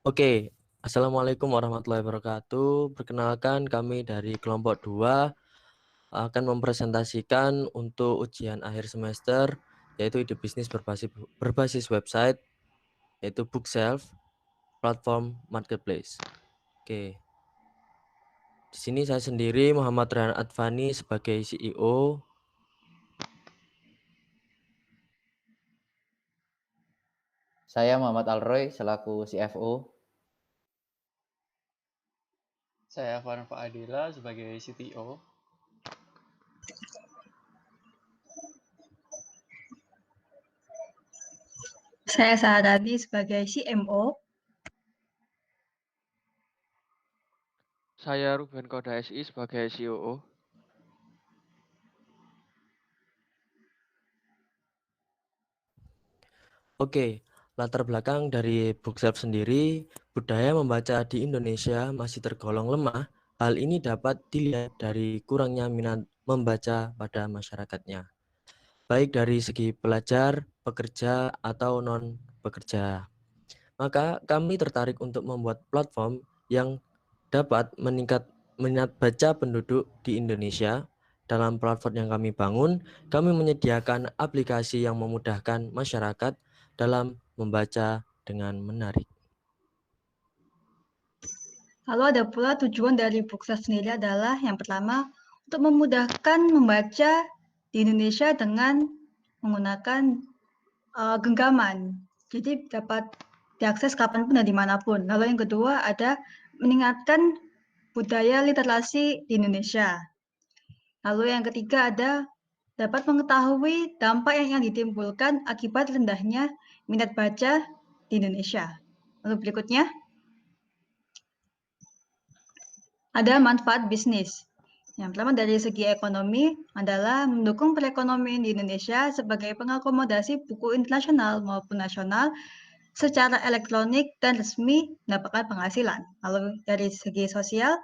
Oke, Assalamualaikum warahmatullahi wabarakatuh. Perkenalkan kami dari kelompok 2 akan mempresentasikan untuk ujian akhir semester yaitu ide bisnis berbasis website yaitu Bookshelf, platform marketplace. Oke. Di sini saya sendiri Muhammad Rehan Advani sebagai CEO. Saya Muhammad Alroy selaku CFO. Saya Farhan Fa'adila sebagai CTO. Saya Saharani sebagai CMO. Saya Ruben Koda SI sebagai COO. Oke, latar belakang dari Bookshelf sendiri, budaya membaca di Indonesia masih tergolong lemah. Hal ini dapat dilihat dari kurangnya minat membaca pada masyarakatnya, baik dari segi pelajar, pekerja, atau non-pekerja. Maka kami tertarik untuk membuat platform yang dapat meningkat minat baca penduduk di Indonesia. Dalam platform yang kami bangun, kami menyediakan aplikasi yang memudahkan masyarakat dalam membaca dengan menarik. Lalu ada pula tujuan dari Bookshelf sendiri adalah yang pertama untuk memudahkan membaca di Indonesia dengan menggunakan genggaman. Jadi dapat diakses kapanpun dan dimanapun. Lalu yang kedua ada meningkatkan budaya literasi di Indonesia. Lalu yang ketiga ada dapat mengetahui dampak yang ditimbulkan akibat rendahnya minat baca di Indonesia. Lalu berikutnya ada manfaat bisnis. Yang pertama dari segi ekonomi adalah mendukung perekonomian di Indonesia sebagai pengakomodasi buku internasional maupun nasional secara elektronik dan resmi mendapatkan penghasilan. Lalu dari segi sosial,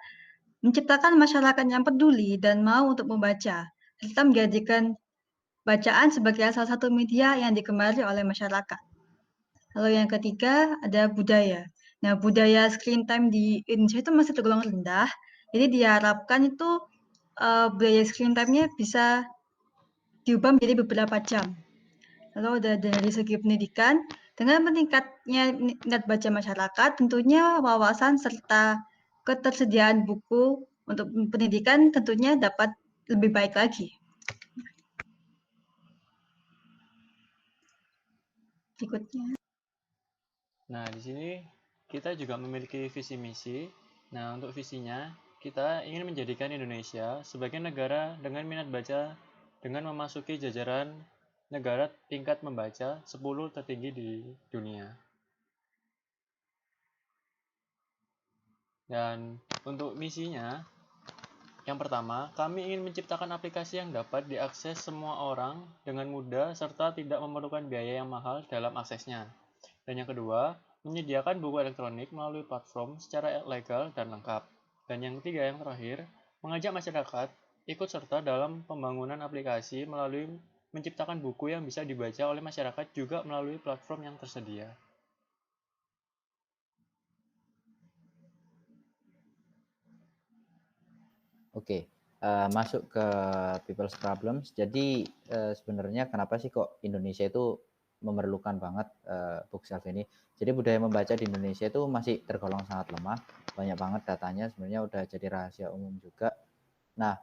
menciptakan masyarakat yang peduli dan mau untuk membaca, serta menjadikan bacaan sebagai salah satu media yang digemari oleh masyarakat. Lalu yang ketiga ada budaya. Nah, budaya screen time di Indonesia itu masih tergolong rendah. Jadi diharapkan itu budaya screen time-nya bisa diubah menjadi beberapa jam. Lalu ada dari segi pendidikan, dengan meningkatnya minat baca masyarakat, tentunya wawasan serta ketersediaan buku untuk pendidikan tentunya dapat lebih baik lagi. Berikutnya. Nah, di sini kita juga memiliki visi misi. Nah, untuk visinya, kita ingin menjadikan Indonesia sebagai negara dengan minat baca dengan memasuki jajaran negara tingkat membaca 10 tertinggi di dunia. Dan untuk misinya, yang pertama, kami ingin menciptakan aplikasi yang dapat diakses semua orang dengan mudah serta tidak memerlukan biaya yang mahal dalam aksesnya. Dan yang kedua, menyediakan buku elektronik melalui platform secara legal dan lengkap. Dan yang ketiga, yang terakhir, mengajak masyarakat ikut serta dalam pembangunan aplikasi melalui menciptakan buku yang bisa dibaca oleh masyarakat juga melalui platform yang tersedia. Oke, masuk ke people's problems. Jadi sebenarnya kenapa sih kok Indonesia itu memerlukan banget Bookshelf ini? Jadi budaya membaca di Indonesia itu masih tergolong sangat lemah. Banyak banget datanya sebenarnya udah jadi rahasia umum juga. Nah,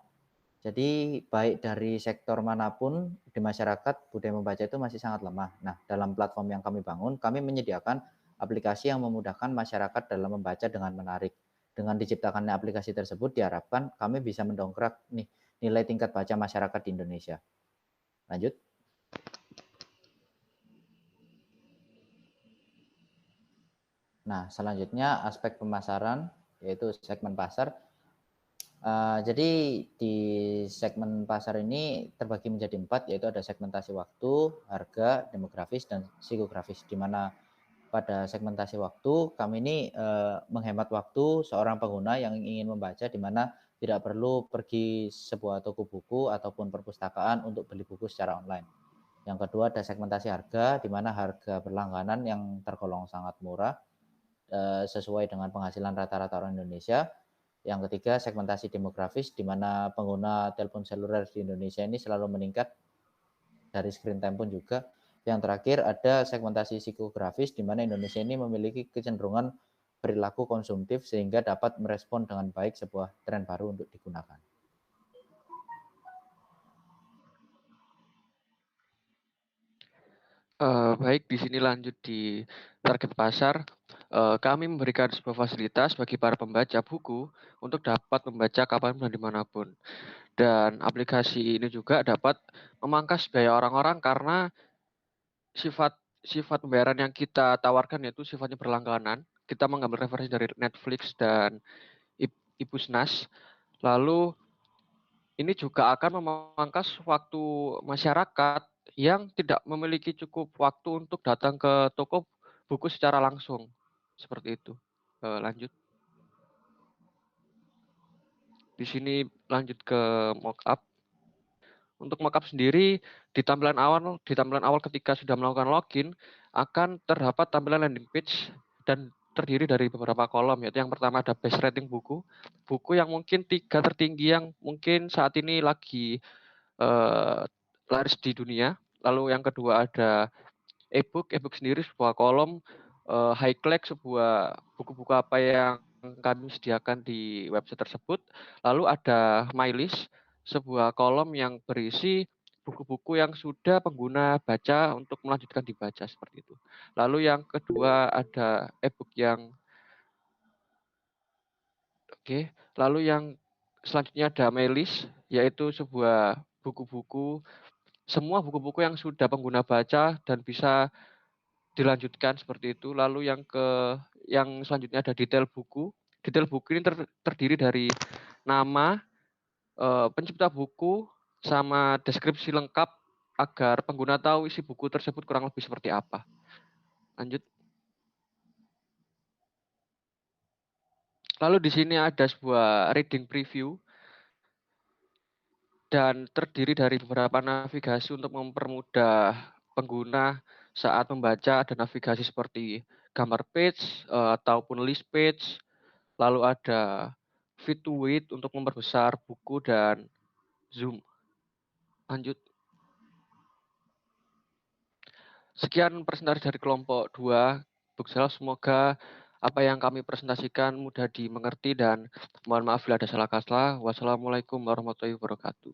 jadi baik dari sektor manapun di masyarakat budaya membaca itu masih sangat lemah. Nah, dalam platform yang kami bangun, kami menyediakan aplikasi yang memudahkan masyarakat dalam membaca dengan menarik. Dengan diciptakannya aplikasi tersebut diharapkan kami bisa mendongkrak nih nilai tingkat baca masyarakat di Indonesia. Lanjut. Nah, selanjutnya aspek pemasaran yaitu segmen pasar. Jadi di segmen pasar ini terbagi menjadi 4, yaitu ada segmentasi waktu, harga, demografis, dan psikografis. Di mana pada segmentasi waktu kami ini menghemat waktu seorang pengguna yang ingin membaca, di mana tidak perlu pergi sebuah toko buku ataupun perpustakaan untuk beli buku secara online. Yang kedua ada segmentasi harga, di mana harga berlangganan yang tergolong sangat murah. sesuai dengan penghasilan rata-rata orang Indonesia. Yang ketiga, segmentasi demografis, di mana pengguna telepon seluler di Indonesia ini selalu meningkat, dari screen time pun juga. Yang terakhir ada segmentasi psikografis, di mana Indonesia ini memiliki kecenderungan perilaku konsumtif sehingga dapat merespon dengan baik sebuah tren baru untuk digunakan. Baik, di sini lanjut di target pasar. Kami memberikan sebuah fasilitas bagi para pembaca buku untuk dapat membaca kapan dan dimanapun. Dan aplikasi ini juga dapat memangkas biaya orang-orang karena sifat pembayaran yang kita tawarkan yaitu sifatnya berlangganan. Kita mengambil referensi dari Netflix dan Ibusnas. Lalu ini juga akan memangkas waktu masyarakat yang tidak memiliki cukup waktu untuk datang ke toko buku secara langsung. Seperti itu. Lanjut. Di sini lanjut ke mockup. Untuk mockup sendiri di tampilan awal ketika sudah melakukan login akan terdapat tampilan landing page dan terdiri dari beberapa kolom, yaitu yang pertama ada best rating buku yang mungkin 3 tertinggi yang mungkin saat ini lagi laris di dunia. Lalu yang kedua ada e-book sendiri sebuah kolom, highlight sebuah buku-buku apa yang kami sediakan di website tersebut. Lalu ada my list, sebuah kolom yang berisi buku-buku yang sudah pengguna baca untuk melanjutkan dibaca, seperti itu. Lalu yang kedua ada e-book yang lalu yang selanjutnya ada my list, yaitu sebuah buku-buku, semua buku-buku yang sudah pengguna baca dan bisa dilanjutkan, seperti itu. Lalu yang selanjutnya ada detail buku. Detail buku ini terdiri dari nama, pencipta buku, sama deskripsi lengkap agar pengguna tahu isi buku tersebut kurang lebih seperti apa. Lanjut. Lalu di sini ada sebuah reading preview dan terdiri dari beberapa navigasi untuk mempermudah pengguna saat membaca. Ada navigasi seperti gambar page ataupun list page. Lalu ada fit to width untuk memperbesar buku dan zoom. Lanjut. Sekian presentasi dari kelompok 2 Bookshelf. Semoga apa yang kami presentasikan mudah dimengerti dan mohon maaf bila ada salah kata. Wassalamualaikum warahmatullahi wabarakatuh.